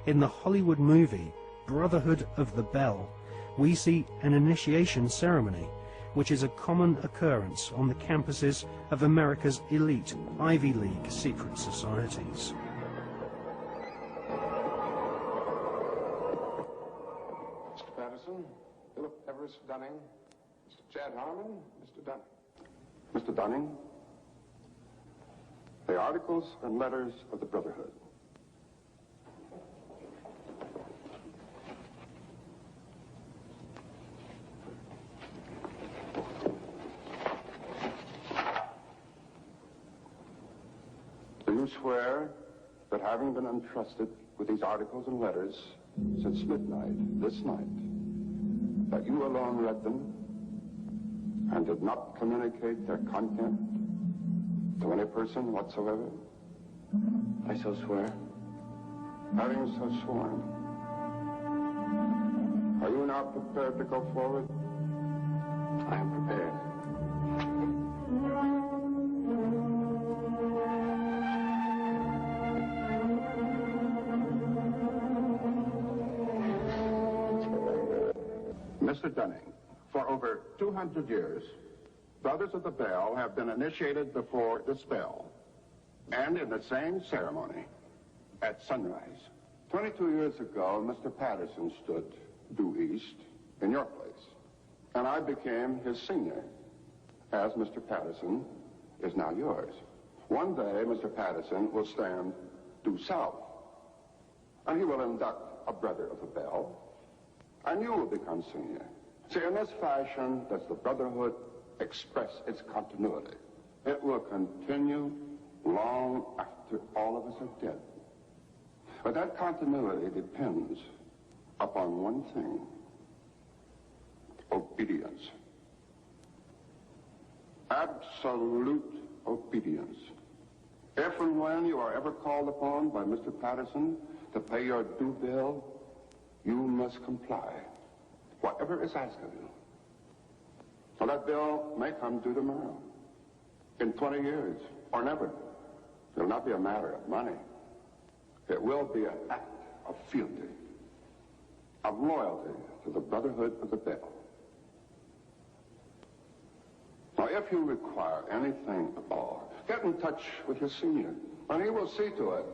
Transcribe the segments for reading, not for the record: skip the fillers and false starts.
In the Hollywood movie Brotherhood of the Bell, we see an initiation ceremony, which is a common occurrence on the campuses of America's elite Ivy League secret societies. Mr. Patterson, Philip Everest Dunning, Mr. Chad Harmon, Mr. Dunning. Mr. Dunning, the articles and letters of the Brotherhood. Do you swear that having been entrusted with these articles and letters since midnight this night, that you alone read them and did not communicate their content to any person whatsoever? I so swear. Having so sworn, are you now prepared to go forward? I am prepared. Mr. Dunning, for over 200 years, Brothers of the Bell have been initiated before the spell, and in the same ceremony, at sunrise. 22 years ago, Mr. Patterson stood due east in your place, and I became his senior, as Mr. Patterson is now yours. One day, Mr. Patterson will stand due south, and he will induct a Brother of the Bell, and you will become senior. See, in this fashion does the Brotherhood express its continuity. It will continue long after all of us are dead. But that continuity depends upon one thing: obedience. Absolute obedience. If and when you are ever called upon by Mr. Patterson to pay your due bill, you must comply, whatever is asked of you. Well, that bill may come due tomorrow, in 20 years, or never. It will not be a matter of money. It will be an act of fealty, of loyalty to the Brotherhood of the Bell. Now, if you require anything at all, get in touch with your senior, and he will see to it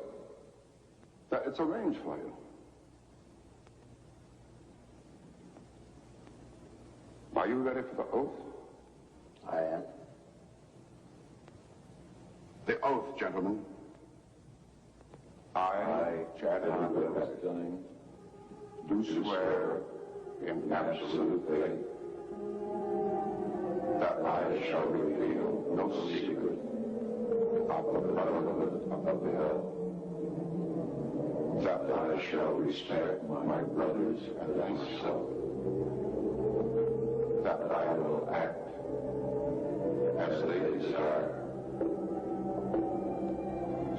that it's arranged for you. Are you ready for the oath? I am. The oath, gentlemen. I, Chad Dunning, do swear in absolute faith that I shall reveal no secret of the Brotherhood of the Bell, that I shall respect my brothers and myself, that I will act as they desire,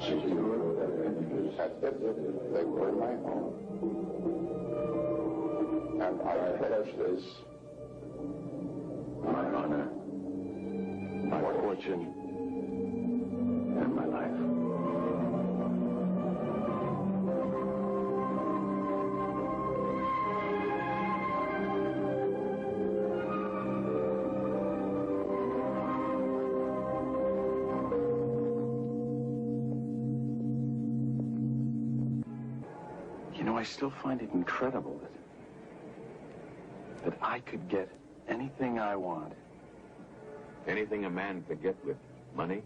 secure their interests as if they were my own. And I pledge this, my honor, my fortune, and my life. I still find it incredible that I could get anything I want. Anything a man could get with money,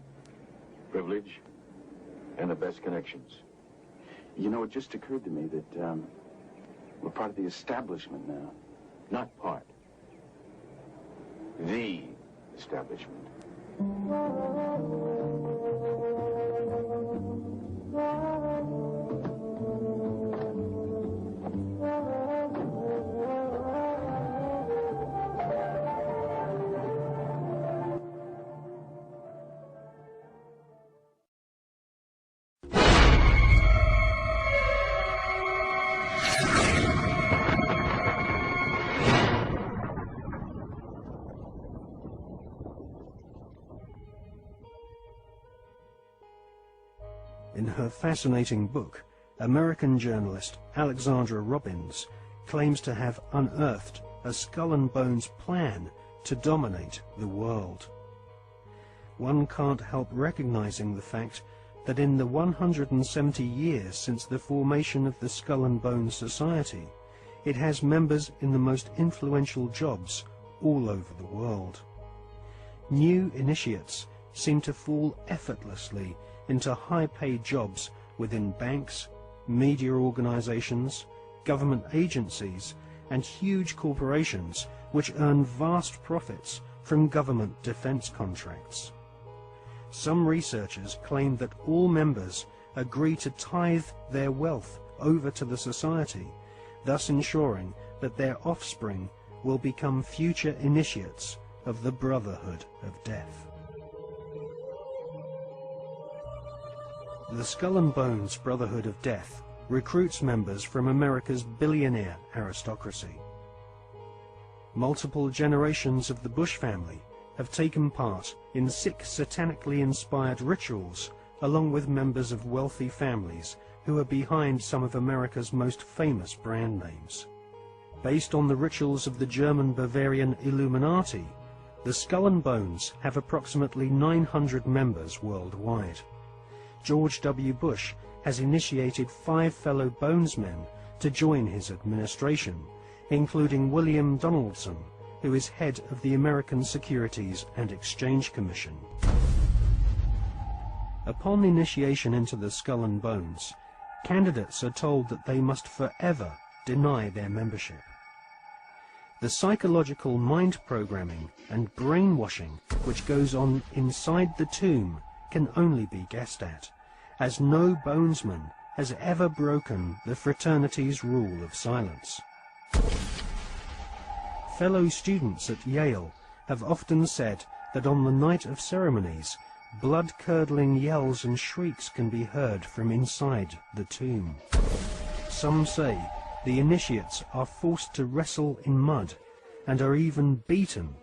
privilege, and the best connections. You know, it just occurred to me that we're part of the establishment now. Not part. The establishment. In her fascinating book, American journalist Alexandra Robbins claims to have unearthed a Skull and Bones plan to dominate the world. One can't help recognizing the fact that in the 170 years since the formation of the Skull and Bones Society, it has members in the most influential jobs all over the world. New initiates seem to fall effortlessly into high-paid jobs within banks, media organizations, government agencies, and huge corporations which earn vast profits from government defense contracts. Some researchers claim that all members agree to tithe their wealth over to the society, thus ensuring that their offspring will become future initiates of the Brotherhood of Death. The Skull and Bones Brotherhood of Death recruits members from America's billionaire aristocracy. Multiple generations of the Bush family have taken part in sick satanically inspired rituals along with members of wealthy families who are behind some of America's most famous brand names. Based on the rituals of the German Bavarian Illuminati, the Skull and Bones have approximately 900 members worldwide. George W. Bush has initiated 5 fellow Bonesmen to join his administration, including William Donaldson, who is head of the American Securities and Exchange Commission. Upon initiation into the Skull and Bones, candidates are told that they must forever deny their membership. The psychological mind programming and brainwashing which goes on inside the tomb can only be guessed at, as no Bonesman has ever broken the fraternity's rule of silence. Fellow students at Yale have often said that on the night of ceremonies, blood-curdling yells and shrieks can be heard from inside the tomb. Some say the initiates are forced to wrestle in mud and are even beaten.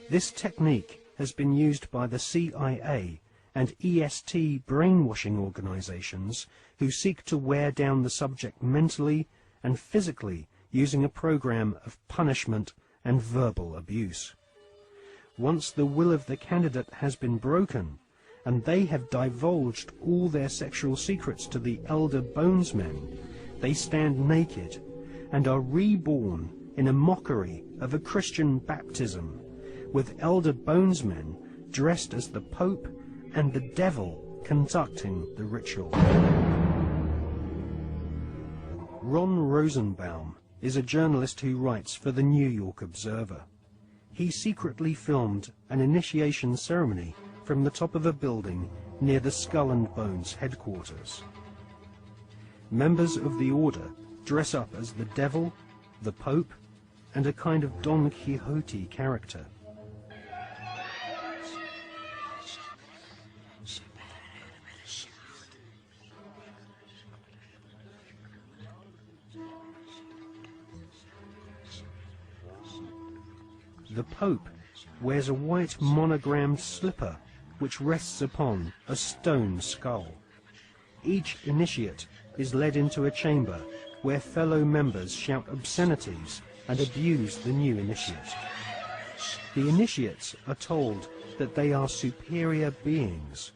This technique has been used by the CIA and EST brainwashing organizations who seek to wear down the subject mentally and physically using a program of punishment and verbal abuse. Once the will of the candidate has been broken, and they have divulged all their sexual secrets to the elder Bonesmen, they stand naked and are reborn in a mockery of a Christian baptism, with elder Bonesmen dressed as the Pope and the Devil conducting the ritual. Ron Rosenbaum is a journalist who writes for the New York Observer. He secretly filmed an initiation ceremony from the top of a building near the Skull and Bones headquarters. Members of the order dress up as the Devil, the Pope, and a kind of Don Quixote character. The Pope wears a white monogrammed slipper which rests upon a stone skull. Each initiate is led into a chamber where fellow members shout obscenities and abuse the new initiate. The initiates are told that they are superior beings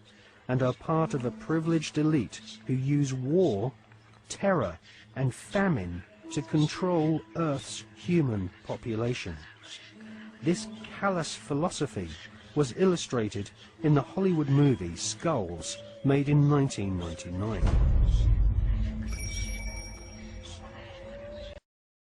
and are part of a privileged elite who use war, terror, and famine to control Earth's human population. This callous philosophy was illustrated in the Hollywood movie Skulls, made in 1999.